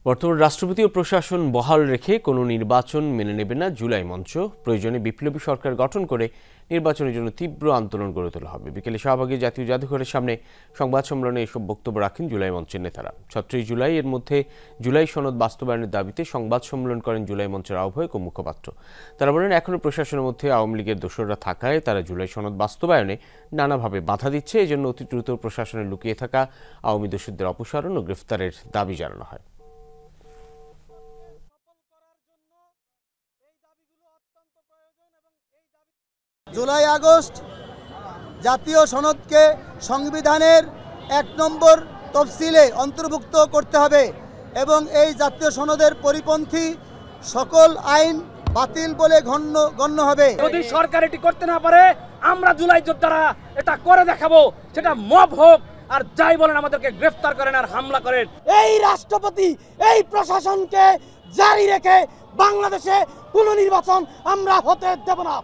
বর্তমান রাষ্ট্রপতি ও প্রশাসন বহাল রেখে কোনো নির্বাচন মেনে নেবে না জুলাই মঞ্চ। প্রয়োজনে বিপ্লবী সরকার গঠন করে নির্বাচনের জন্য তীব্র আন্দোলন গড়ে তোলা হবে। বিকেলে শাহবাগে জাতীয় জাদুঘরের সামনে সংবাদ সম্মেলনে এসব বক্তব্য রাখেন জুলাই মঞ্চের নেতারা। ৩৬ জুলাই এর মধ্যে জুলাই সনদ বাস্তবায়নের দাবিতে সংবাদ সম্মেলন করেন জুলাই মঞ্চের আহ্বায়ক ও মুখপাত্র। তারা বলেন, এখনো প্রশাসনের মধ্যে আওয়ামী লীগের দোসররা থাকায় তারা জুলাই সনদ বাস্তবায়নে নানাভাবে বাধা দিচ্ছে। এজন্য অতি দ্রুত প্রশাসনে লুকিয়ে থাকা আওয়ামী দোষীদের অপসারণ ও গ্রেফতারের দাবি জানানো হয়। জুলাই আগস্ট জাতীয় সনদকে সংবিধানের ১ নম্বর তফসিলে অন্তর্ভুক্ত করতে হবে এবং এই জাতীয় সনদের পরিপন্থী সকল আইন বাতিল বলে গণ্য হবে। যদি সরকার এটি করতে না পারে, আমরা জুলাই যোদ্ধারা এটা করে দেখাবো। সেটা মব হোক আর যাই বলেন, আমাদেরকে গ্রেফতার করেন আর হামলা করেন। এই রাষ্ট্রপতি এই প্রশাসনকে জারি রেখে বাংলাদেশে কোনো নির্বাচন আমরা হতে দেব না।